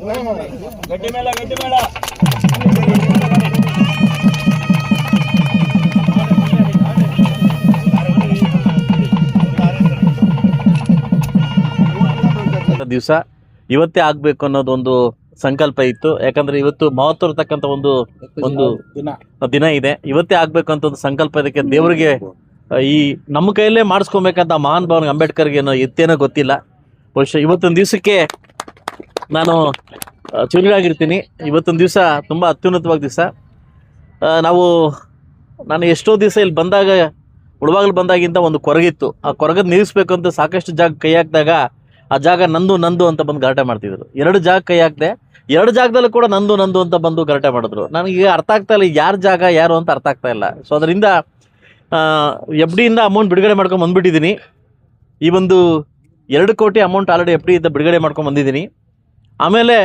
ದಿವಸ ಇವತ್ತೇ ಆಗ್ಬೇಕು ಅನ್ನೋದೊಂದು ಸಂಕಲ್ಪ ಇತ್ತು. ಯಾಕಂದ್ರೆ ಇವತ್ತು ಮಹತ್ವ ಇರತಕ್ಕಂಥ ಒಂದು ದಿನ ಇದೆ. ಇವತ್ತೇ ಆಗ್ಬೇಕು ಅಂತ ಒಂದು ಸಂಕಲ್ಪ ಇದಕ್ಕೆ ದೇವರಿಗೆ ಈ ನಮ್ಮ ಕೈಯಲ್ಲೇ ಮಾಡಿಸ್ಕೊಬೇಕಂತ ಮಹಾನ್ ಭಾವನ ಅಂಬೇಡ್ಕರ್ಗೆ ಎತ್ತೇನೋ ಗೊತ್ತಿಲ್ಲ. ಬಹುಶಃ ಇವತ್ತೊಂದು ದಿವಸಕ್ಕೆ ನಾನು ಚುರುಕಾಗಿರ್ತೀನಿ. ಇವತ್ತೊಂದು ದಿವಸ ತುಂಬ ಅತ್ಯುನ್ನತವಾದ ದಿವಸ. ನಾನು ಎಷ್ಟೋ ದಿವಸ ಇಲ್ಲಿ ಬಂದಾಗ ಮುಳುಬಾಗಿಲು ಬಂದಾಗಿಂತ ಒಂದು ಕೊರಗಿತ್ತು. ಆ ಕೊರಗದ ನಿಲ್ಲಿಸ್ಬೇಕು ಅಂತ ಸಾಕಷ್ಟು ಜಾಗ ಕೈ ಹಾಕಿದಾಗ ಆ ಜಾಗ ನಂದು ಅಂತ ಬಂದು ಗಲಾಟೆ ಮಾಡ್ತಿದ್ರು. 2 ಜಾಗ ಕೈ ಹಾಕಿದೆ, 2 ಜಾಗದಲ್ಲೂ ಕೂಡ ನಂದು ಅಂತ ಬಂದು ಗಲಾಟೆ ಮಾಡಿದ್ರು. ನನಗೆ ಅರ್ಥ ಆಗ್ತಾ ಇಲ್ಲ, ಯಾರ ಜಾಗ ಯಾರು ಅಂತ ಅರ್ಥ ಆಗ್ತಾ ಇಲ್ಲ. ಸೊ ಅದರಿಂದ ಎಫ್ ಡಿಯಿಂದ ಅಮೌಂಟ್ ಬಿಡುಗಡೆ ಮಾಡ್ಕೊಂಡು ಬಂದ್ಬಿಟ್ಟಿದ್ದೀನಿ. ಈ ಒಂದು 2 ಕೋಟಿ ಅಮೌಂಟ್ ಆಲ್ರೆಡಿ ಎಫ್ ಡಿಯಿಂದ ಬಿಡುಗಡೆ ಮಾಡ್ಕೊಂಡು ಬಂದಿದ್ದೀನಿ. ಆಮೇಲೆ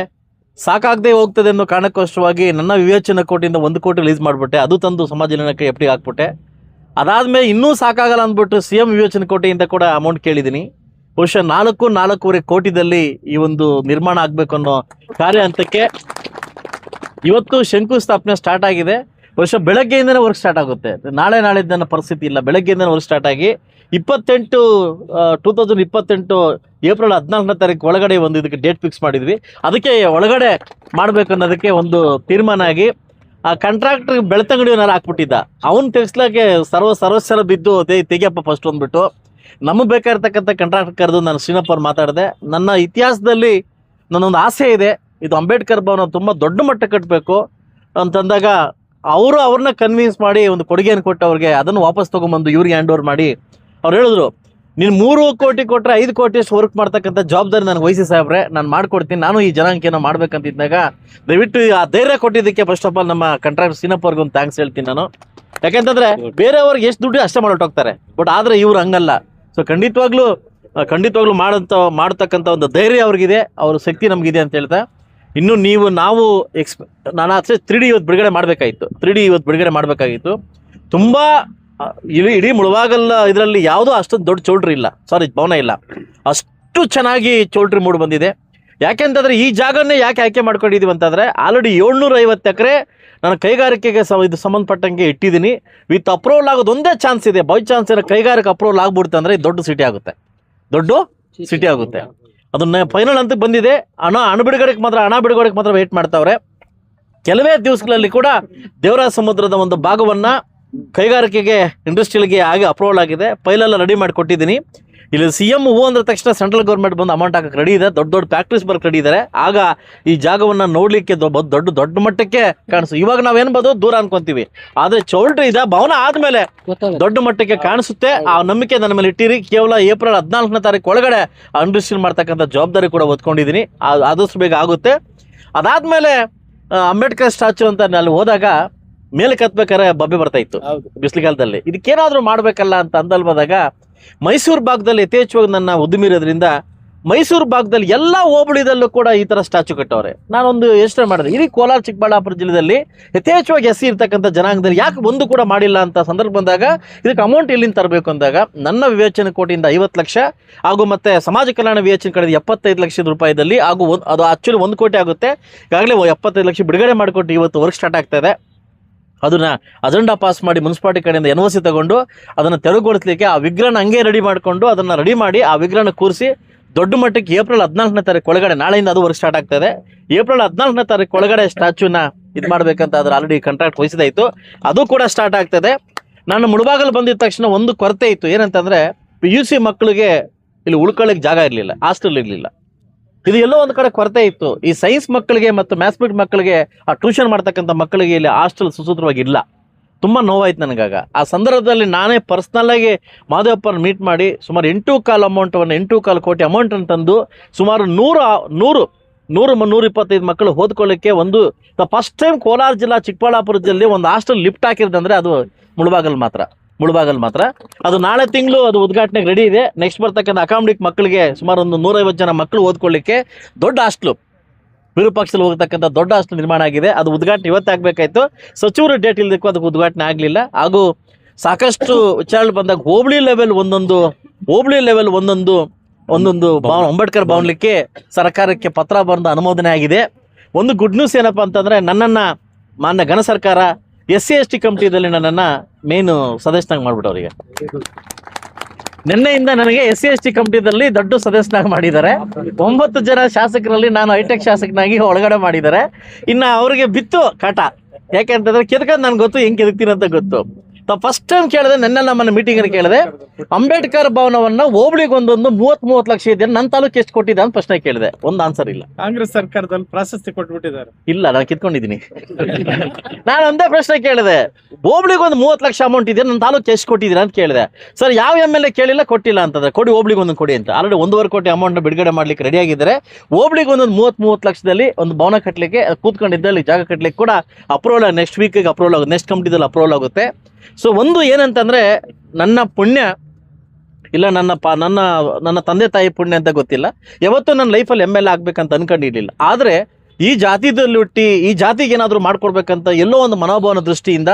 ಸಾಕಾಗದೆ ಹೋಗ್ತದೆ ಅನ್ನೋ ಕಾರಣಕ್ಕೋಸ್ಕರವಾಗಿ ನನ್ನ ವಿವೇಚನಾ ಕೋಟಿಯಿಂದ 1 ಕೋಟಿ ರಿಲೀಸ್ ಮಾಡಿಬಿಟ್ಟೆ. ಅದು ತಂದು ಸಮಾಜ ಕಲ್ಯಾಣಕ್ಕೆ ಎಫ್ ಡಿಗೆ ಹಾಕ್ಬಿಟ್ಟೆ. ಅದಾದಮೇಲೆ ಇನ್ನೂ ಸಾಕಾಗಲ್ಲ ಅಂದ್ಬಿಟ್ಟು CM ವಿವೇಚನಾ ಕೋಟಿಯಿಂದ ಕೂಡ ಅಮೌಂಟ್ ಕೇಳಿದ್ದೀನಿ. ಬಹುಶಃ 4.25 ಕೋಟಿದಲ್ಲಿ ಈ ಒಂದು ನಿರ್ಮಾಣ ಆಗಬೇಕು ಅನ್ನೋ ಕಾರ್ಯ ಹಂತಕ್ಕೆ ಇವತ್ತು ಶಂಕುಸ್ಥಾಪನೆ ಸ್ಟಾರ್ಟ್ ಆಗಿದೆ. ಬಹುಶಃ ಬೆಳಗ್ಗೆಯಿಂದನೇ ವರ್ಕ್ ಸ್ಟಾರ್ಟ್ ಆಗುತ್ತೆ. ನಾಳಿದ್ದನ್ನ ಪರಿಸ್ಥಿತಿ ಇಲ್ಲ, ಬೆಳಗ್ಗೆಯಿಂದನೇ ವರ್ಕ್ ಸ್ಟಾರ್ಟ್ ಆಗಿ 2028 ಏಪ್ರಿಲ್ 14ನೇ ತಾರೀಕು ಒಳಗಡೆ ಒಂದು ಇದಕ್ಕೆ ಡೇಟ್ ಫಿಕ್ಸ್ ಮಾಡಿದ್ವಿ. ಅದಕ್ಕೆ ಒಳಗಡೆ ಮಾಡಬೇಕು ಅನ್ನೋದಕ್ಕೆ ಒಂದು ತೀರ್ಮಾನ ಆಗಿ ಆ ಕಾಂಟ್ರಾಕ್ಟರ್ ಬೆಳ್ತಂಗಡಿಯವ್ರು ಹಾಕ್ಬಿಟ್ಟಿದ್ದ, ಅವನು ತೆಗಿಸ್ಲಿಕ್ಕೆ ಸರ್ವಸ್ವರ ಬಿದ್ದು ತೆಗಿಯಪ್ಪ ಫಸ್ಟ್ ಅಂದ್ಬಿಟ್ಟು ನಮಗೆ ಬೇಕಾಗಿರ್ತಕ್ಕಂಥ ಕಾಂಟ್ರಾಕ್ಟರ್ ಕರೆದು ನಾನು ಶ್ರೀನಪ್ಪ ಅವ್ರು ಮಾತಾಡಿದೆ. ನನ್ನ ಇತಿಹಾಸದಲ್ಲಿ ನನ್ನೊಂದು ಆಸೆ ಇದೆ, ಇದು ಅಂಬೇಡ್ಕರ್ ಭವನ ತುಂಬ ದೊಡ್ಡ ಮಟ್ಟ ಕಟ್ಟಬೇಕು ಅಂತಂದಾಗ ಅವ್ರನ್ನ ಕನ್ವಿನ್ಸ್ ಮಾಡಿ ಒಂದು ಕೊಡುಗೆಯನ್ನು ಕೊಟ್ಟು ಅವ್ರಿಗೆ ಅದನ್ನು ವಾಪಸ್ ತೊಗೊಂಬಂದು ಇವ್ರಿಗೆ ಹ್ಯಾಂಡ್ ಓವರ್ ಮಾಡಿ ಅವ್ರು ಹೇಳಿದ್ರು, ನೀನು 3 ಕೋಟಿ ಕೊಟ್ಟರೆ 5 ಕೋಟಿಯಷ್ಟು ವರ್ಕ್ ಮಾಡ್ತಕ್ಕಂಥ ಜವಾಬ್ದಾರಿ ನನಗೆ ವಹಿಸಿ ಸಾಹೇಬ್ರೆ, ನಾನು ಮಾಡ್ಕೊಡ್ತೀನಿ, ನಾನು ಈ ಜನಾಂಗೇನೋ ಮಾಡ್ಬೇಕಂತಿದ್ದಾಗ ದಯವಿಟ್ಟು ಆ ಧೈರ್ಯ ಕೊಟ್ಟಿದ್ದಕ್ಕೆ ಫಸ್ಟ್ ಆಫ್ ಆಲ್ ನಮ್ಮ ಕಾಂಟ್ರಾಕ್ಟರ್ ಶ್ರೀನಪ್ಪ ಅವ್ರಿಗೆ ಒಂದು ಥ್ಯಾಂಕ್ಸ್ ಹೇಳ್ತೀನಿ ನಾನು. ಯಾಕೆಂತಂದ್ರೆ ಬೇರೆಯವ್ರಿಗೆ ಎಷ್ಟು ದುಡ್ಡು ಅಷ್ಟೇ ಹೊರಟೋಗ್ತಾರೆ, ಬಟ್ ಆದರೆ ಇವ್ರು ಹಂಗಲ್ಲ. ಸೊ ಖಂಡಿತವಾಗ್ಲೂ ಮಾಡತಕ್ಕಂಥ ಒಂದು ಧೈರ್ಯ ಅವ್ರಿಗಿದೆ, ಅವ್ರ ಶಕ್ತಿ ನಮಗಿದೆ ಅಂತ ಹೇಳ್ತಾ ಇನ್ನು ನಾವು ನಾನು ಆಚೆ 3D ಇವತ್ತು ಬಿಡುಗಡೆ ಮಾಡಬೇಕಾಗಿತ್ತು. 3D ಇವತ್ತು ಬಿಡುಗಡೆ ಮಾಡಬೇಕಾಗಿತ್ತು. ತುಂಬ ಇಡೀ ಮುಳುಬಾಗಲ್ ಇದರಲ್ಲಿ ಯಾವುದೋ ಅಷ್ಟೊಂದು ದೊಡ್ಡ ಚೌಲ್ಟ್ರಿ ಇಲ್ಲ, ಭವನ ಇಲ್ಲ, ಅಷ್ಟು ಚೆನ್ನಾಗಿ ಚೌಲ್ಟ್ರಿ ಮೂಡ್ ಬಂದಿದೆ. ಯಾಕೆಂತಂದರೆ ಈ ಜಾಗನ್ನೇ ಯಾಕೆ ಆಯ್ಕೆ ಮಾಡ್ಕೊಂಡಿದ್ದೀವಿ ಅಂತಂದರೆ ಆಲ್ರೆಡಿ 750 ಎಕರೆ ನಾನು ಕೈಗಾರಿಕೆಗೆ ಇದು ಸಂಬಂಧಪಟ್ಟಂಗೆ ಇಟ್ಟಿದ್ದೀನಿ. ವಿತ್ ಅಪ್ರೂವಲ್ ಆಗೋದು ಒಂದೇ ಚಾನ್ಸ್ ಇದೆ. ಬೈ ಚಾನ್ಸ್ ಏನೋ ಕೈಗಾರಿಕೆ ಅಪ್ರೂವಲ್ ಆಗ್ಬಿಡುತ್ತೆ ಅಂದರೆ ದೊಡ್ಡ ಸಿಟಿ ಆಗುತ್ತೆ. ಅದನ್ನ ಫೈನಲ್ ಅಂತ ಬಂದಿದೆ. ಹಣ ಬಿಡುಗಡೆಗೆ ಮಾತ್ರ ವೇಟ್ ಮಾಡ್ತಾವ್ರೆ. ಕೆಲವೇ ದಿವಸಗಳಲ್ಲಿ ಕೂಡ ದೇವರಾಜ ಸಮುದ್ರದ ಒಂದು ಭಾಗವನ್ನು ಕೈಗಾರಿಕೆಗೆ ಇಂಡಸ್ಟ್ರಿಯಲ್ಗೆ ಆಗಿ ಅಪ್ರೂವಲ್ ಆಗಿದೆ. ಫೈಲೆಲ್ಲ ರೆಡಿ ಮಾಡಿ ಕೊಟ್ಟಿದ್ದೀನಿ. ಇಲ್ಲಿ CM ಹೂ ಅಂದ ತಕ್ಷಣ ಸೆಂಟ್ರಲ್ ಗೌರ್ಮೆಂಟ್ ಬಂದು ಅಮೌಂಟ್ ಹಾಕಕ್ಕೆ ರೆಡಿ ಇದೆ. ದೊಡ್ಡ ಫ್ಯಾಕ್ಟ್ರೀಸ್ ಬರಕ್ಕೆ ರೆಡಿ ಇದ್ದಾರೆ. ಆಗ ಈ ಜಾಗವನ್ನು ನೋಡಲಿಕ್ಕೆ ದೊಡ್ಡ ಮಟ್ಟಕ್ಕೆ ಕಾಣಿಸು. ಇವಾಗ ನಾವೇನ್ಬೋದು ದೂರ ಅನ್ಕೊಂತೀವಿ, ಆದರೆ ಚೌಲ್ಟ್ರಿ ಇದೆ ಭವನ ಆದಮೇಲೆ ದೊಡ್ಡ ಮಟ್ಟಕ್ಕೆ ಕಾಣಿಸುತ್ತೆ. ಆ ನಂಬಿಕೆ ನನ್ನ ಮೇಲೆ ಇಟ್ಟಿರಿ. ಕೇವಲ ಏಪ್ರಿಲ್ 14ನೇ ತಾರೀಕು ಒಳಗಡೆ ಇಂಡಸ್ಟ್ರಿಯಲ್ ಮಾಡ್ತಕ್ಕಂಥ ಜವಾಬ್ದಾರಿ ಕೂಡ ಹೊತ್ಕೊಂಡಿದ್ದೀನಿ. ಆದಷ್ಟು ಬೇಗ ಆಗುತ್ತೆ. ಅದಾದಮೇಲೆ ಅಂಬೇಡ್ಕರ್ ಸ್ಟ್ಯಾಚು ಅಂತ ಅಲ್ಲಿ ಹೋದಾಗ ಮೇಲೆ ಕತ್ಬೇಕಾದ್ರೆ ಬಬ್ಬೆ ಬರ್ತಾ ಇತ್ತು ಬಿಸಿಲುಗಾಲದಲ್ಲಿ. ಇದಕ್ಕೇನಾದರೂ ಮಾಡಬೇಕಲ್ಲ ಅಂತ ಅಂದಲ್ಬೋದಾಗ ಮೈಸೂರು ಭಾಗದಲ್ಲಿ ಯಥೇಚ್ಛವಾಗಿ ನನ್ನ ಉದ್ದಿಮೆ ಇರೋದ್ರಿಂದ ಮೈಸೂರು ಭಾಗದಲ್ಲಿ ಎಲ್ಲ ಹೋಬಳಿದಲ್ಲೂ ಕೂಡ ಈ ಥರ ಸ್ಟ್ಯಾಚು ಕಟ್ಟವ್ರೆ. ನಾನೊಂದು ಯೋಚನೆ ಮಾಡಿದೆ, ಇಡೀ ಕೋಲಾರ ಚಿಕ್ಕಬಳ್ಳಾಪುರ ಜಿಲ್ಲೆಯಲ್ಲಿ ಯಥೇಚ್ಛವಾಗಿ SC ಇರ್ತಕ್ಕಂಥ ಜನಾಂಗದಲ್ಲಿ ಯಾಕೆ ಒಂದು ಕೂಡ ಮಾಡಿಲ್ಲ ಅಂತ ಸಂದರ್ಭ ಬಂದಾಗ ಇದಕ್ಕೆ ಅಮೌಂಟ್ ಎಲ್ಲಿಂದ ತರಬೇಕು ಅಂದಾಗ ನನ್ನ ವಿವೇಚನೆ ಕೋಟಿಯಿಂದ 50 ಲಕ್ಷ ಹಾಗೂ ಮತ್ತು ಸಮಾಜ ಕಲ್ಯಾಣ ವಿವೇಚನೆ ಕಡೆದ 75 ಲಕ್ಷದ ರೂಪಾಯಿದಲ್ಲಿ ಹಾಗೂ ಅದು ಆಕ್ಚುಲಿ 1 ಕೋಟಿ ಆಗುತ್ತೆ. ಈಗಾಗಲೇ 75 ಲಕ್ಷ ಬಿಡುಗಡೆ ಮಾಡಿಕೊಟ್ಟು ಇವತ್ತು ವರ್ಕ್ ಸ್ಟಾರ್ಟ್ ಆಗ್ತಾ ಇದೆ. ಅದನ್ನು ಅಜೆಂಡಾ ಪಾಸ್ ಮಾಡಿ ಮುನ್ಸಿಪಾಲಿಟಿ ಕಡೆಯಿಂದ NOC ತಗೊಂಡು ಅದನ್ನು ತೆರವುಗೊಳಿಸಲಿಕ್ಕೆ ಆ ವಿಗ್ರಹನ ಹಂಗೆ ರೆಡಿ ಮಾಡಿಕೊಂಡು ಅದನ್ನು ರೆಡಿ ಮಾಡಿ ಆ ವಿಗ್ರಹನ ಕೂರಿಸಿ ದೊಡ್ಡ ಮಟ್ಟಕ್ಕೆ ಏಪ್ರಿಲ್ 14ನೇ ತಾರೀಕು ಒಳಗಡೆ, ನಾಳೆಯಿಂದ ಅದು ವರ್ಕ್ ಸ್ಟಾರ್ಟ್ ಆಗ್ತದೆ. ಏಪ್ರಿಲ್ 14ನೇ ತಾರೀಕು ಒಳಗಡೆ ಸ್ಟ್ಯಾಚ್ಯೂನ ಇದು ಮಾಡಬೇಕಂತ ಅದ್ರ ಆಲ್ರೆಡಿ ಕಾಂಟ್ರಾಕ್ಟ್ ವಹಿಸಿದಾಯಿತು. ಅದು ಕೂಡ ಸ್ಟಾರ್ಟ್ ಆಗ್ತದೆ. ನಾನು ಮುಳುಬಾಗಲು ಬಂದಿದ್ದ ತಕ್ಷಣ ಒಂದು ಕೊರತೆ ಇತ್ತು. ಏನಂತಂದರೆ PUC ಮಕ್ಕಳಿಗೆ ಇಲ್ಲಿ ಉಳ್ಕೊಳ್ಳೋಕ್ಕೆ ಜಾಗ ಇರಲಿಲ್ಲ, ಹಾಸ್ಟೆಲ್ ಇರಲಿಲ್ಲ. ಇದು ಎಲ್ಲೋ ಒಂದು ಕಡೆ ಕೊರತೆ ಇತ್ತು. ಈ ಸೈನ್ಸ್ ಮಕ್ಕಳಿಗೆ ಮತ್ತು ಮ್ಯಾಥ್ಮೆಟಿಕ್ಸ್ ಮಕ್ಕಳಿಗೆ ಆ ಟ್ಯೂಷನ್ ಮಾಡ್ತಕ್ಕಂಥ ಮಕ್ಕಳಿಗೆ ಇಲ್ಲಿ ಹಾಸ್ಟೆಲ್ ಸುಸೂತ್ರವಾಗಿ ಇಲ್ಲ. ತುಂಬ ನೋವಾಯ್ತು ನನಗಾಗ. ಆ ಸಂದರ್ಭದಲ್ಲಿ ನಾನೇ ಪರ್ಸ್ನಲ್ಲಾಗಿ ಮಾದೇವಪ್ಪನ ಮೀಟ್ ಮಾಡಿ ಸುಮಾರು 8.25 ಕೋಟಿ ಅಮೌಂಟನ್ನು ತಂದು ಸುಮಾರು 125 ಮಕ್ಕಳು ಓದ್ಕೊಳ್ಳಿಕ್ಕೆ ಒಂದು ಫಸ್ಟ್ ಟೈಮ್ ಕೋಲಾರ ಜಿಲ್ಲಾ ಚಿಕ್ಕಬಳ್ಳಾಪುರ ಜಿಲ್ಲೆ ಒಂದು ಹಾಸ್ಟೆಲ್ ಲಿಫ್ಟ್ ಹಾಕಿರೋದಂದರೆ ಅದು ಮುಳುಬಾಗಲ್ ಮಾತ್ರ. ಅದು ನಾಳೆ ತಿಂಗಳು ಅದು ಉದ್ಘಾಟನೆಗೆ ರೆಡಿ ಇದೆ. ನೆಕ್ಸ್ಟ್ ಬರ್ತಕ್ಕಂಥ ಅಕಾಮಿಡೇಟ್ ಮಕ್ಕಳಿಗೆ ಸುಮಾರು ಒಂದು 150 ಜನ ಮಕ್ಕಳು ಓದ್ಕೊಳ್ಳಿಕ್ಕೆ ದೊಡ್ಡ ಹಾಸ್ಟೆಲು, ವಿರೂಪಾಕ್ಷಲ್ಲಿ ಹೋಗ್ತಕ್ಕಂಥ ದೊಡ್ಡ ಹಾಸ್ಟೆಲ್ ನಿರ್ಮಾಣ ಆಗಿದೆ. ಅದು ಉದ್ಘಾಟನೆ ಇವತ್ತೇ ಆಗಬೇಕಾಯ್ತು. ಸಚಿವರು ಡೇಟ್ ಇಲ್ಲದಕ್ಕೂ ಅದಕ್ಕೆ ಉದ್ಘಾಟನೆ ಆಗಲಿಲ್ಲ. ಹಾಗೂ ಸಾಕಷ್ಟು ವಿಚಾರಣೆ ಬಂದಾಗ ಹೋಬಳಿ ಲೆವೆಲ್ ಒಂದೊಂದು ಒಂದೊಂದು ಅಂಬೇಡ್ಕರ್ ಭವನಕ್ಕೆ ಸರ್ಕಾರಕ್ಕೆ ಪತ್ರ ಬರೆದು ಅನುಮೋದನೆ ಆಗಿದೆ. ಒಂದು ಗುಡ್ ನ್ಯೂಸ್ ಏನಪ್ಪಾ ಅಂತಂದ್ರೆ, ನನ್ನನ್ನ ಮಾನ್ಯ ಘನ ಸರ್ಕಾರ SC/ST ಕಮಿಟಿದಲ್ಲಿ ನನ್ನನ್ನ ಮೇನ್ ಸದಸ್ಯನಾಗಿ ಮಾಡ್ಬಿಟ್ಟವ್ರಿಗೆ. ನಿನ್ನೆಯಿಂದ ನನಗೆ SC/ST ಕಮಿಟಿದಲ್ಲಿ ದೊಡ್ಡ ಸದಸ್ಯನಾಗಿ ಮಾಡಿದ್ದಾರೆ. 9 ಜನ ಶಾಸಕರಲ್ಲಿ ನಾನು ಹೈಟೆಕ್ ಶಾಸಕನಾಗಿ ಒಳಗಡೆ ಮಾಡಿದ್ದಾರೆ. ಇನ್ನ ಅವ್ರಿಗೆ ಬಿತ್ತು ಕಾಟ, ಯಾಕೆಂತಂದ್ರೆ ಕೆದಕಂದ್ ನನ್ಗೆ ಗೊತ್ತು, ಹೆಂಗ್ ಕೆದಕ್ತೀನಿ ಅಂತ ಗೊತ್ತು. ಫಸ್ಟ್ ಟೈಮ್ ಕೇಳಿದೆ, ನೆನ್ನೆ ನಮ್ಮನ್ನ ಮೀಟಿಂಗ್ ಅಲ್ಲಿ ಕೇಳಿದೆ, ಅಂಬೇಡ್ಕರ್ ಭವನವನ್ನ ಹೋಬಳಿಗೆ ಒಂದೊಂದು 30 ಲಕ್ಷ ಇದೆ, ನನ್ನ ತಾಲೂಕು ಎಷ್ಟು ಕೊಟ್ಟಿದೆ ಅಂತ ಪ್ರಶ್ನೆ ಕೇಳಿದೆ. ಒಂದು ಆನ್ಸರ್ ಇಲ್ಲ. ಕಾಂಗ್ರೆಸ್ ಸರ್ಕಾರದಲ್ಲಿ ಪ್ರಾಶಸ್ತ್ಯ ಕೊಟ್ಬಿಟ್ಟಿದ್ದಾರೆ. ಇಲ್ಲ, ನಾನು ಕಿತ್ಕೊಂಡಿದ್ದೀನಿ. ನಾನು ಒಂದೇ ಪ್ರಶ್ನೆ ಕೇಳಿದೆ, ಹೋಬಳಿಗೆ ಒಂದು 30 ಲಕ್ಷ ಅಮೌಂಟ್ ಇದೆ, ನನ್ನ ತಾಲೂಕು ಎಷ್ಟು ಕೊಟ್ಟಿದ್ದೀರಾ ಅಂತ ಕೇಳಿದೆ. ಸರ್, ಯಾವ MLA ಕೇಳಿಲ್ಲ, ಕೊಟ್ಟಿಲ್ಲ ಅಂತಂದ್ರೆ ಕೊಡಿ, ಹೋಬಳಿಗೆ ಒಂದೊಂದು ಕೊಡಿ ಅಂತ. ಆಲ್ರೆಡಿ 1.5 ಕೋಟಿ ಅಮೌಂಟ್ ಬಿಡುಗಡೆ ಮಾಡ್ಲಿಕ್ಕೆ ರೆಡಿ ಆಗಿದ್ದಾರೆ. ಹೋಬಳಿಗೆ ಒಂದೊಂದು 30 ಲಕ್ಷದಲ್ಲಿ ಒಂದು ಭವನ ಕಟ್ಟಲಿಕ್ಕೆ ಕೂತ್ಕೊಂಡಿದ್ದಲ್ಲಿ ಜಾಗ ಕಟ್ಟಲಿಕ್ಕೆ ಕೂಡ ಅಪ್ರೂವಲ್ ನೆಕ್ಸ್ಟ್ ವೀಕಿಗೆ ಅಪ್ರೂವಲ್ ಆಗುತ್ತೆ, ನೆಕ್ಸ್ಟ್ ಕಮಿಟಿದಲ್ಲಿ ಅಪ್ರೂವಲ್ ಆಗುತ್ತೆ. ಸೊ ಒಂದು ಏನಂತಂದ್ರೆ, ನನ್ನ ಪುಣ್ಯ ಇಲ್ಲ ನನ್ನ ತಂದೆ ತಾಯಿ ಪುಣ್ಯ ಅಂತ ಗೊತ್ತಿಲ್ಲ, ಯಾವತ್ತೂ ನನ್ನ ಲೈಫಲ್ಲಿ MLA ಆಗ್ಬೇಕಂತ ಅನ್ಕೊಂಡಿರ್ಲಿಲ್ಲ. ಆದ್ರೆ ಈ ಜಾತಿದಲ್ಲಿ ಹುಟ್ಟಿ ಈ ಜಾತಿಗೆ ಏನಾದರೂ ಮಾಡ್ಕೊಡ್ಬೇಕಂತ ಎಲ್ಲೋ ಒಂದು ಮನೋಭಾವನ ದೃಷ್ಟಿಯಿಂದ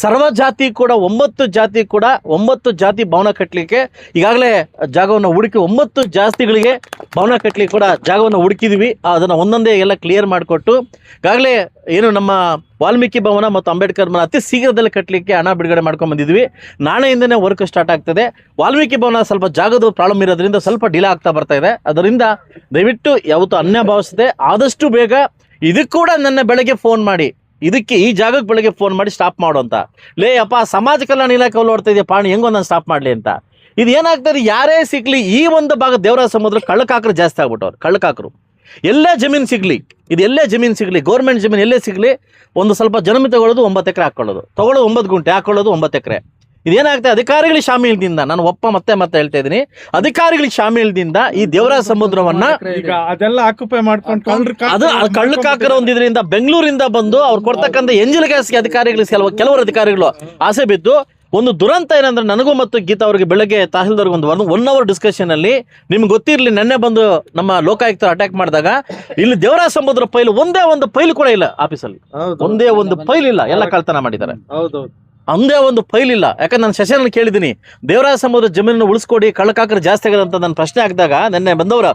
ಸರ್ವ ಜಾತಿ ಕೂಡ 9 ಜಾತಿ ಕೂಡ 9 ಜಾತಿ ಭವನ ಕಟ್ಟಲಿಕ್ಕೆ ಈಗಾಗಲೇ ಜಾಗವನ್ನು ಹುಡುಕಿ 9 ಜಾತಿಗಳಿಗೆ ಭವನ ಕಟ್ಟಲಿಕ್ಕೆ ಕೂಡ ಜಾಗವನ್ನು ಹುಡುಕಿದ್ವಿ. ಅದನ್ನು ಒಂದೊಂದೇ ಎಲ್ಲ ಕ್ಲಿಯರ್ ಮಾಡಿಕೊಟ್ಟು ಈಗಾಗಲೇ ಏನು ನಮ್ಮ ವಾಲ್ಮೀಕಿ ಭವನ ಮತ್ತು ಅಂಬೇಡ್ಕರ್ ಭವನ ಅತಿ ಶೀಘ್ರದಲ್ಲಿ ಕಟ್ಟಲಿಕ್ಕೆ ಹಣ ಬಿಡುಗಡೆ ಮಾಡ್ಕೊಂಡು ಬಂದಿದ್ವಿ. ನಾಳೆಯಿಂದನೇ ವರ್ಕ್ ಸ್ಟಾರ್ಟ್ ಆಗ್ತದೆ. ವಾಲ್ಮೀಕಿ ಭವನ ಸ್ವಲ್ಪ ಜಾಗದ ಪ್ರಾಬ್ಲಮ್ ಇರೋದ್ರಿಂದ ಸ್ವಲ್ಪ ಡಿಲೇ ಆಗ್ತಾ ಬರ್ತಾ ಇದೆ. ಅದರಿಂದ ದಯವಿಟ್ಟು ಯಾವತ್ತೂ ಅನ್ಯ ಭಾವಿಸದೆ ಆದಷ್ಟು ಬೇಗ ಇದಕ್ಕೆ ಕೂಡ ನನ್ನ ಬೆಳಗ್ಗೆ ಫೋನ್ ಮಾಡಿ, ಈ ಜಾಗಕ್ಕೆ ಬೆಳಗ್ಗೆ ಫೋನ್ ಮಾಡಿ ಸ್ಟಾಪ್ ಮಾಡು ಅಂತ. ಲೇ ಅಪ್ಪ, ಸಮಾಜ ಕಲ್ಯಾಣ ಇಲಾಖೆ ಓಡ್ತಾ ಇದೆಯಾ ಪಾಣಿ, ಹೆಂಗೊಂದು ಸ್ಟಾಪ್ ಮಾಡಲಿ ಅಂತ. ಇದು ಏನಾಗ್ತದೆ, ಯಾರೇ ಸಿಗ್ಲಿ ಈ ಒಂದು ಭಾಗ ದೇವರಾಜ ಸಮುದ್ರ ಕಳ್ಳಕಾಕರು ಜಾಸ್ತಿ ಆಗ್ಬಿಟ್ಟವ್ರು. ಕಳ್ಳಕಾಕರು ಎಲ್ಲೇ ಜಮೀನು ಸಿಗ್ಲಿ, ಇದು ಎಲ್ಲೇ ಜಮೀನು ಸಿಗ್ಲಿ, ಗೌರ್ಮೆಂಟ್ ಜಮೀನು ಎಲ್ಲೇ ಸಿಗ್ಲಿ, ಒಂದು ಸ್ವಲ್ಪ ಜಮೀನು ತಗೊಳ್ಳೋದು 9 ಎಕರೆ ಹಾಕೊಳ್ಳೋದು, 9 ಗುಂಟೆ ಹಾಕೊಳ್ಳೋದು 9 ಎಕರೆ. ಇದೇನಾಗ್ತದೆ, ಅಧಿಕಾರಿಗಳ ಶಾಮೀಲ್ದಿಂದ, ನಾನು ಮತ್ತೆ ಹೇಳ್ತಾ ಇದ್ದೀನಿ, ಅಧಿಕಾರಿಗಳ ಶಾಮೀಲ್ದಿಂದ ಈ ದೇವರಾಜ ಸಮುದ್ರವನ್ನ ಈಗ ಅದೆಲ್ಲ ಆಕ್ಯುಪೈ ಮಾಡ್ಕೊಂಡು ಅದು ಕಳ್ಳಕಾಕರ ಒಂದಿದ್ರಿಂದ ಬೆಂಗಳೂರಿಂದ ಬಂದು ಅವ್ರು ಕೊಡ್ತಕ್ಕಂಥ ಎಂಜಿಲ್ ಗ್ಯಾಸ್ಗೆ ಅಧಿಕಾರಿಗಳು ಕೆಲವರು ಅಧಿಕಾರಿಗಳು ಆಸೆ ಬಿದ್ದು ಒಂದು ದುರಂತ ಏನಂದ್ರೆ, ನನಗೂ ಮತ್ತು ಗೀತಾ ಅವರಿಗೆ ಬೆಳಗ್ಗೆ ತಹಸೀಲ್ದಾರ್ಗೆ ಒಂದು 1 ಅವರ್ ಡಿಸ್ಕಷನ್ ಅಲ್ಲಿ ನಿಮ್ಗೆ ಗೊತ್ತಿರಲಿ, ನೆನ್ನೆ ಬಂದು ನಮ್ಮ ಲೋಕಾಯುಕ್ತರು ಅಟ್ಯಾಕ್ ಮಾಡಿದಾಗ ಇಲ್ಲಿ ದೇವರಾಜ ಸಮುದ್ರ ಫೈಲ್ ಒಂದೇ ಒಂದು ಫೈಲ್ ಕೂಡ ಇಲ್ಲ ಆಫೀಸಲ್ಲಿ, ಒಂದೇ ಒಂದು ಫೈಲ್ ಇಲ್ಲ, ಎಲ್ಲ ಕಳ್ತನ ಮಾಡಿದ್ದಾರೆ. ಒಂದೇ ಒಂದು ಫೈಲ್ ಇಲ್ಲ. ಯಾಕಂದ್ರೆ ನಾನು ಸೆಷನ್ ಕೇಳಿದ್ದೀನಿ, ದೇವರಾಜ ಸಮುದ್ರ ಜಮೀನನ್ನು ಉಳಿಸ್ಕೊಡಿ, ಕಳ್ಳಕಾಕರು ಜಾಸ್ತಿ ಆಗದಂತ ನಾನು ಪ್ರಶ್ನೆ ಹಾಕಿದಾಗ ನೆನ್ನೆ ಬಂದವರ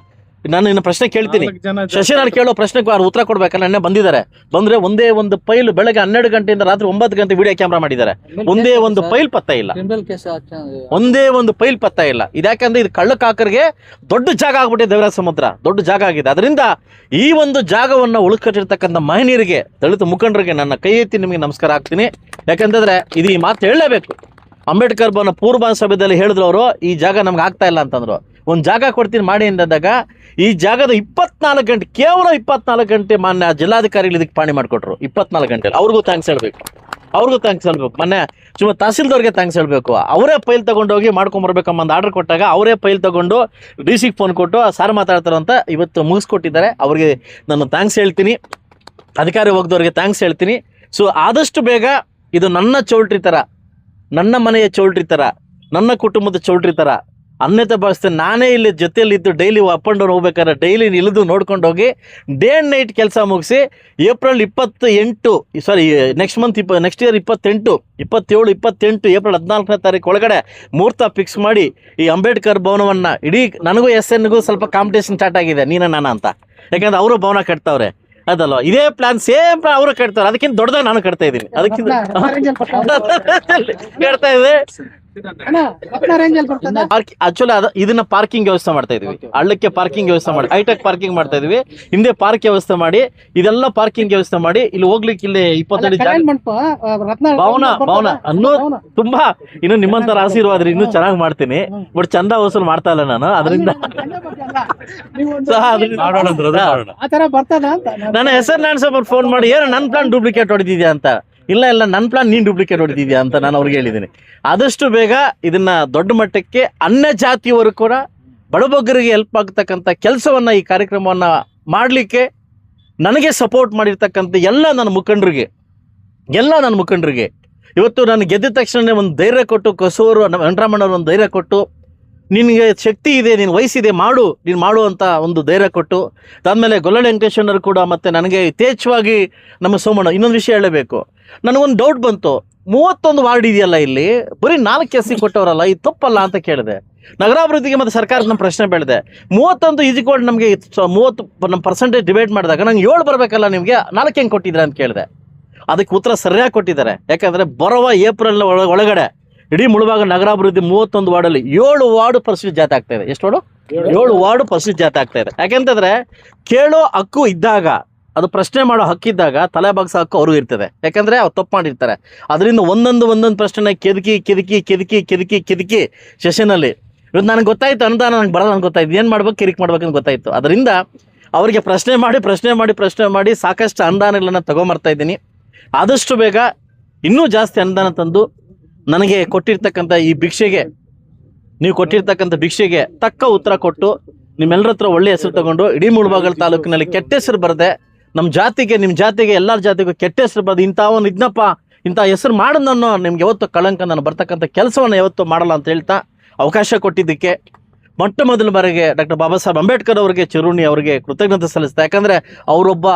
ನಾನು ಇನ್ನು ಪ್ರಶ್ನೆ ಕೇಳ್ತೀನಿ, ಶಶಿನಾಳ್ ಕೇಳೋ ಪ್ರಶ್ನೆಗೆ ಅವ್ರು ಉತ್ತರ ಕೊಡ್ಬೇಕಲ್ಲ. ನೆನ್ನೆ ಬಂದಿದ್ದಾರೆ, ಬಂದ್ರೆ ಒಂದೇ ಒಂದು ಫೈಲ್ ಬೆಳಗ್ಗೆ 12 ಗಂಟೆಯಿಂದ ರಾತ್ರಿ 9 ಗಂಟೆ ವಿಡಿಯೋ ಕ್ಯಾಮ್ರಾ ಮಾಡಿದ್ದಾರೆ, ಒಂದೇ ಒಂದು ಫೈಲ್ ಪತ್ತ ಇಲ್ಲ, ಒಂದೇ ಒಂದು ಫೈಲ್ ಪತ್ತ ಇಲ್ಲ. ಇದ್ಯಾಕಂದ್ರೆ ಇದು ಕಳ್ಳಕಾಕರಿಗೆ ದೊಡ್ಡ ಜಾಗ ಆಗ್ಬಿಟ್ಟಿದೆ, ದೇವರಾಜ ಸಮುದ್ರ ದೊಡ್ಡ ಜಾಗ ಆಗಿದೆ. ಅದರಿಂದ ಈ ಒಂದು ಜಾಗವನ್ನ ಉಳ್ಕಟ್ಟಿರ್ತಕ್ಕಂಥ ಮಹನೀಯರಿಗೆ, ದಲಿತ ಮುಖಂಡರಿಗೆ ನನ್ನ ಕೈ ಎತ್ತಿ ನಿಮಗೆ ನಮಸ್ಕಾರ ಹಾಕ್ತೀನಿ. ಯಾಕಂತಂದ್ರೆ ಇದು ಈ ಮಾತು ಹೇಳಲೇಬೇಕು. ಅಂಬೇಡ್ಕರ್ ಭವನ ಪೂರ್ವ ಸಭೆಯಲ್ಲಿ ಹೇಳಿದ್ರು ಅವರು, ಈ ಜಾಗ ನಮ್ಗೆ ಆಗ್ತಾ ಇಲ್ಲ ಅಂತಂದ್ರು. ಒಂದು ಜಾಗ ಕೊಡ್ತೀನಿ ಮಾಡಿ ಅಂದಾಗ ಈ ಜಾಗದ 24 ಗಂಟೆ, ಕೇವಲ 24 ಗಂಟೆ ಮಾನ್ಯ ಜಿಲ್ಲಾಧಿಕಾರಿಗಳು ಇದಕ್ಕೆ ಪಾಣಿ ಮಾಡಿಕೊಟ್ರು. 24 ಗಂಟೆ ಅವ್ರಿಗೂ ಥ್ಯಾಂಕ್ಸ್ ಹೇಳ್ಬೇಕು, ಮೊನ್ನೆ ಸುಮ್ಮನೆ ತಹಸೀಲ್ದಾರ್ಗೆ ಥ್ಯಾಂಕ್ಸ್ ಹೇಳ್ಬೇಕು. ಅವರೇ ಫೈಲ್ ತಗೊಂಡೋಗಿ ಮಾಡ್ಕೊಂಬರ್ಬೇಕಮ್ಮ ಒಂದು ಆರ್ಡರ್ ಕೊಟ್ಟಾಗ ಅವರೇ ಫೈಲ್ ತಗೊಂಡು DC ಫೋನ್ ಕೊಟ್ಟು ಸಾರ್ ಮಾತಾಡ್ತಾರ ಅಂತ ಇವತ್ತು ಮುಗಿಸ್ಕೊಟ್ಟಿದ್ದಾರೆ. ಅವ್ರಿಗೆ ನಾನು ಥ್ಯಾಂಕ್ಸ್ ಹೇಳ್ತೀನಿ, ಅಧಿಕಾರಿ ಹೋಗ್ದವ್ರಿಗೆ ಥ್ಯಾಂಕ್ಸ್ ಹೇಳ್ತೀನಿ. ಸೊ ಆದಷ್ಟು ಬೇಗ ಇದು ನನ್ನ ಚೌಲ್ಟ್ರಿ ಥರ, ನನ್ನ ಮನೆಯ ಚೌಲ್ಟ್ರಿ ಥರ, ನನ್ನ ಕುಟುಂಬದ ಚೌಲ್ಟ್ರಿ ಥರ ಅನ್ಯತೆ ಭಾವಿಸ್ತೇನೆ. ನಾನೇ ಇಲ್ಲಿ ಜೊತೆಯಲ್ಲಿ ಇದ್ದು ಡೈಲಿ ಅಪ್ ಆ್ಯಂಡ್ ಡೌನ್ ಹೋಗ್ಬೇಕಾದ್ರೆ ಡೈಲಿ ಇಳಿದು ನೋಡ್ಕೊಂಡು ಹೋಗಿ ಡೇ ಆ್ಯಂಡ್ ನೈಟ್ ಕೆಲಸ ಮುಗಿಸಿ ಏಪ್ರಿಲ್ 28 ನೆಕ್ಸ್ಟ್ ಇಯರ್ 27, 28 ಏಪ್ರಿಲ್ 14ನೇ ತಾರೀಕು ಒಳಗಡೆ ಮುಹೂರ್ತ ಫಿಕ್ಸ್ ಮಾಡಿ ಈ ಅಂಬೇಡ್ಕರ್ ಭವನವನ್ನು ಇಡೀ, ನನಗೂ SNಗೂ ಸ್ವಲ್ಪ ಕಾಂಪಿಟೇಷನ್ ಸ್ಟಾರ್ಟ್ ಆಗಿದೆ, ನಾನ ಅಂತ. ಯಾಕಂದ್ರೆ ಅವರು ಭವನ ಕಟ್ತಾವ್ರೆ, ಅದಲ್ವಾ ಇದೇ ಪ್ಲಾನ್ ಸೇಮ್ ಅವರು ಕಟ್ತಾರೆ, ಅದಕ್ಕಿಂತ ದೊಡ್ಡದಾಗ ನಾನು ಕಟ್ತಾ ಇದ್ದೀನಿ, ಅದಕ್ಕಿಂತ ಕಟ್ತಾ ಇದೆ. ಆಕ್ಚುಲಿ ಇದನ್ನ ಪಾರ್ಕಿಂಗ್ ವ್ಯವಸ್ಥೆ ಮಾಡ್ತಾ ಇದೀವಿ, ಹಳ್ಳಕ್ಕೆ ಪಾರ್ಕಿಂಗ್ ವ್ಯವಸ್ಥೆ ಮಾಡಿ ಹೈಟೆಕ್ ಪಾರ್ಕಿಂಗ್ ಮಾಡ್ತಾ ಇದೀವಿ. ಹಿಂದೆ ಪಾರ್ಕ್ ವ್ಯವಸ್ಥೆ ಮಾಡಿ ಇದೆಲ್ಲ ಪಾರ್ಕಿಂಗ್ ವ್ಯವಸ್ಥೆ ಮಾಡಿ ಇಲ್ಲಿ ಹೋಗ್ಲಿಕ್ಕೆ ಇಲ್ಲಿ 20 ಭವನ ಅನ್ನೋ ತುಂಬಾ ಇನ್ನು ನಿಮ್ಮಂತರ ಆಶೀರ್ವಾದ ಇನ್ನೂ ಚೆನ್ನಾಗಿ ಮಾಡ್ತೀನಿ. ಬಟ್ ಚಂದ ವಸೂಲ್ ಮಾಡ್ತಾ ಇಲ್ಲ ನಾನು, ಅದರಿಂದ ನನ್ನ ಹೆಸರು ನಾನು ಫೋನ್ ಮಾಡಿ ಏನು ನನ್ನ ಪ್ಲಾನ್ ಡೂಪ್ಲಿಕೇಟ್ ಹೊಡೆದಿದ್ಯಾ ಅಂತ. ಇಲ್ಲ ನನ್ನ ಪ್ಲಾನ್ ನೀನ್ ಡೂಪ್ಲಿಕೇಟ್ ಹೊಡೆದಿದ್ಯಾ ಅಂತ ನಾನು ಅವ್ರಿಗೆ ಹೇಳಿದ್ದೀನಿ. ಆದಷ್ಟು ಬೇಗ ಇದನ್ನ ದೊಡ್ಡ ಮಟ್ಟಕ್ಕೆ ಅನ್ಯ ಜಾತಿಯವರು ಕೂಡ ಬಡಬಗ್ಗರಿಗೆ ಹೆಲ್ಪ್ ಆಗ್ತಕ್ಕಂಥ ಕೆಲಸವನ್ನ, ಈ ಕಾರ್ಯಕ್ರಮವನ್ನ ಮಾಡಲಿಕ್ಕೆ ನನಗೆ ಸಪೋರ್ಟ್ ಮಾಡಿರ್ತಕ್ಕಂಥ ಎಲ್ಲ ನನ್ನ ಮುಖಂಡರಿಗೆ ಇವತ್ತು ನಾನು ಗೆದ್ದ ತಕ್ಷಣ ಒಂದು ಧೈರ್ಯ ಕೊಟ್ಟು, ಕಸೂರು ವೆಂಕಟರಮಣ್ಣವ್ರು ಒಂದು ಧೈರ್ಯ ಕೊಟ್ಟು, ನಿನಗೆ ಶಕ್ತಿ ಇದೆ, ನೀನು ವಯಸ್ಸಿದೆ, ನೀನು ಮಾಡು ಅಂತ ಒಂದು ಧೈರ್ಯ ಕೊಟ್ಟು, ಅದಾದಮೇಲೆ ಗೊಲ್ಲಳ್ಳಿ ವೆಂಕಟೇಶ್ವರರು ಕೂಡ, ಮತ್ತು ನನಗೆ ಯಥೇಚ್ಛವಾಗಿ ನಮ್ಮ ಸೋಮಣ್ಣ. ಇನ್ನೊಂದು ವಿಷಯ ಹೇಳಬೇಕು, ನನಗೊಂದು ಡೌಟ್ ಬಂತು, 31 ವಾರ್ಡ್ ಇದೆಯಲ್ಲ ಇಲ್ಲಿ, ಬರೀ 4 ಎಸ್ ಸಿ ಕೊಟ್ಟವರಲ್ಲ, ಇದು ತಪ್ಪಲ್ಲ ಅಂತ ಕೇಳಿದೆ. ನಗರಾಭಿವೃದ್ಧಿಗೆ ಮತ್ತೆ ಸರ್ಕಾರದ ನಮ್ಮ ಪ್ರಶ್ನೆ ಬೆಳೆದೆ. 31 ಈಜಿಕೋಡ್ ನಮಗೆ 30 ನಮ್ಮ ಪರ್ಸೆಂಟೇಜ್ ಡಿವೈಡ್ ಮಾಡಿದಾಗ ನಂಗೆ 7 ಬರಬೇಕಲ್ಲ, ನಿಮಗೆ 4 ಹೆಂಗೆ ಕೊಟ್ಟಿದ್ರೆ ಅಂತ ಕೇಳಿದೆ. ಅದಕ್ಕೆ ಉತ್ತರ ಸರಿಯಾಗಿ ಕೊಟ್ಟಿದ್ದಾರೆ. ಯಾಕಂದ್ರೆ ಬರುವ ಏಪ್ರಿಲ್ ಒಳಗಡೆ ಇಡೀ ಮುಳುಬಾಗ ನಗರಾಭಿವೃದ್ಧಿ 31 ವಾರ್ಡಲ್ಲಿ 7 ವಾರ್ಡ್ ಪರಿಸ್ಥಿತಿ ಜಾತಿ ಆಗ್ತಾ ಇದೆ. ಎಷ್ಟು ವಾರ್ಡು? 7 ವಾರ್ಡ್ ಪರಿಸ್ಥಿತಿ ಜಾತಿ ಆಗ್ತಾ ಇದೆ. ಯಾಕೆಂತಂದ್ರೆ ಕೇಳೋ ಹಕ್ಕು ಇದ್ದಾಗ, ಅದು ಪ್ರಶ್ನೆ ಮಾಡೋ ಹಕ್ಕಿದ್ದಾಗ ತಲೆ ಬಾಗ್ಸೋ ಹಕ್ಕು ಅವ್ರಿಗೂ ಇರ್ತದೆ. ಯಾಕಂದ್ರೆ ಅವ್ರು ತಪ್ಪು ಮಾಡಿರ್ತಾರೆ. ಅದರಿಂದ ಒಂದೊಂದು ಪ್ರಶ್ನೆ ಕೆದಕಿ ಸೆಷನಲ್ಲಿ ಇವತ್ತು ನನಗೆ ಗೊತ್ತಾಯ್ತು, ಅನುದಾನ ನನಗೆ ಬರಲ್ಲ ಅಂತ ಗೊತ್ತಾಯ್ತು, ಏನು ಮಾಡ್ಬೇಕು ಕಿರಿಕ್ ಮಾಡ್ಬೇಕಂತ ಗೊತ್ತಾಯ್ತು. ಅದರಿಂದ ಅವರಿಗೆ ಪ್ರಶ್ನೆ ಮಾಡಿ ಸಾಕಷ್ಟು ಅನುದಾನಗಳನ್ನು ತಗೊಂಬರ್ತಾ ಇದ್ದೀನಿ. ಆದಷ್ಟು ಬೇಗ ಇನ್ನೂ ಜಾಸ್ತಿ ಅನುದಾನ ತಂದು ನನಗೆ ಕೊಟ್ಟಿರ್ತಕ್ಕಂಥ ಈ ಭಿಕ್ಷೆಗೆ, ನೀವು ಕೊಟ್ಟಿರ್ತಕ್ಕಂಥ ಭಿಕ್ಷೆಗೆ ತಕ್ಕ ಉತ್ತರ ಕೊಟ್ಟು ನಿಮ್ಮೆಲ್ಲರ ಹತ್ರ ಒಳ್ಳೆ ಹೆಸರು ತಗೊಂಡು ಇಡೀ ಮುಳಬಾಗಿಲು ತಾಲೂಕಿನಲ್ಲಿ ಕೆಟ್ಟ ಹೆಸರು ಬರದೆ, ನಮ್ಮ ಜಾತಿಗೆ, ನಿಮ್ಮ ಜಾತಿಗೆ, ಎಲ್ಲರ ಜಾತಿಗೂ ಕೆಟ್ಟ ಹೆಸರು ಬರದು, ಇಂಥವನು ಇದ್ನಪ್ಪ, ಇಂಥ ಹೆಸರು ಮಾಡೋದನ್ನು ನಿಮ್ಗೆ ಯಾವತ್ತೂ ಕಳಂಕ ನಾನು ಬರ್ತಕ್ಕಂಥ ಕೆಲಸವನ್ನು ಯಾವತ್ತೂ ಮಾಡಲ್ಲ ಅಂತ ಹೇಳ್ತಾ ಅವಕಾಶ ಕೊಟ್ಟಿದ್ದಕ್ಕೆ ಮೊಟ್ಟ ಮೊದಲ ಬಾರಿಗೆ ಡಾಕ್ಟರ್ ಬಾಬಾ ಸಾಹೇಬ್ ಅಂಬೇಡ್ಕರ್ ಅವರಿಗೆ, ಚಿರುಣಿ ಅವರಿಗೆ ಕೃತಜ್ಞತೆ ಸಲ್ಲಿಸ್ತಾ. ಯಾಕಂದ್ರೆ ಅವರೊಬ್ಬ,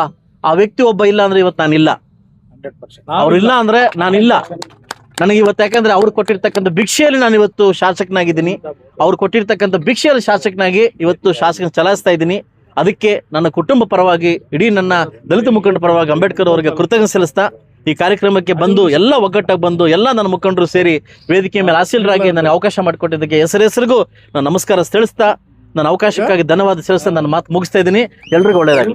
ಆ ವ್ಯಕ್ತಿ ಒಬ್ಬ ಇಲ್ಲ ಅಂದ್ರೆ ಇವತ್ತು ನಾನಿಲ್ಲ, 100%. ಅವ್ರಿಲ್ಲ ಅಂದ್ರೆ ನಾನಿಲ್ಲ. ನನಗೆ ಇವತ್ತು ಯಾಕಂದ್ರೆ ಅವ್ರು ಕೊಟ್ಟಿರ್ತಕ್ಕಂಥ ಭಿಕ್ಷೆಯಲ್ಲಿ ನಾನು ಇವತ್ತು ಶಾಸಕನಾಗಿದ್ದೀನಿ. ಅವ್ರು ಕೊಟ್ಟಿರ್ತಕ್ಕಂಥ ಭಿಕ್ಷೆಯಲ್ಲಿ ಶಾಸಕನಾಗಿ ಇವತ್ತು ಶಾಸಕ ಚಲಾಯಿಸ್ತಾ ಇದ್ದೀನಿ. ಅದಕ್ಕೆ ನನ್ನ ಕುಟುಂಬ ಪರವಾಗಿ, ಇಡೀ ನನ್ನ ದಲಿತ ಮುಖಂಡ ಪರವಾಗಿ ಅಂಬೇಡ್ಕರ್ ಅವರಿಗೆ ಕೃತಜ್ಞತೆ ಸಲ್ಲಿಸ್ತಾ, ಈ ಕಾರ್ಯಕ್ರಮಕ್ಕೆ ಬಂದು ಎಲ್ಲ ಒಗ್ಗಟ್ಟಾಗಿ ಬಂದು ಎಲ್ಲ ನನ್ನ ಮುಖಂಡರು ಸೇರಿ ವೇದಿಕೆ ಮೇಲೆ ಆಸೀನರಾಗಿ ನನಗೆ ಅವಕಾಶ ಮಾಡಿಕೊಟ್ಟಿದ್ದಕ್ಕೆ ಹೆಸರಿಗೂ ನಾನು ನಮಸ್ಕಾರ ತಿಳಿಸ್ತಾ, ನನ್ನ ಅವಕಾಶಕ್ಕಾಗಿ ಧನ್ಯವಾದ ತಿಳಿಸ್ತಾ ನನ್ನ ಮಾತು ಮುಗಿಸ್ತಾ ಇದ್ದೀನಿ. ಎಲ್ರಿಗೂ ಒಳ್ಳೆಯದಾಗಲಿ.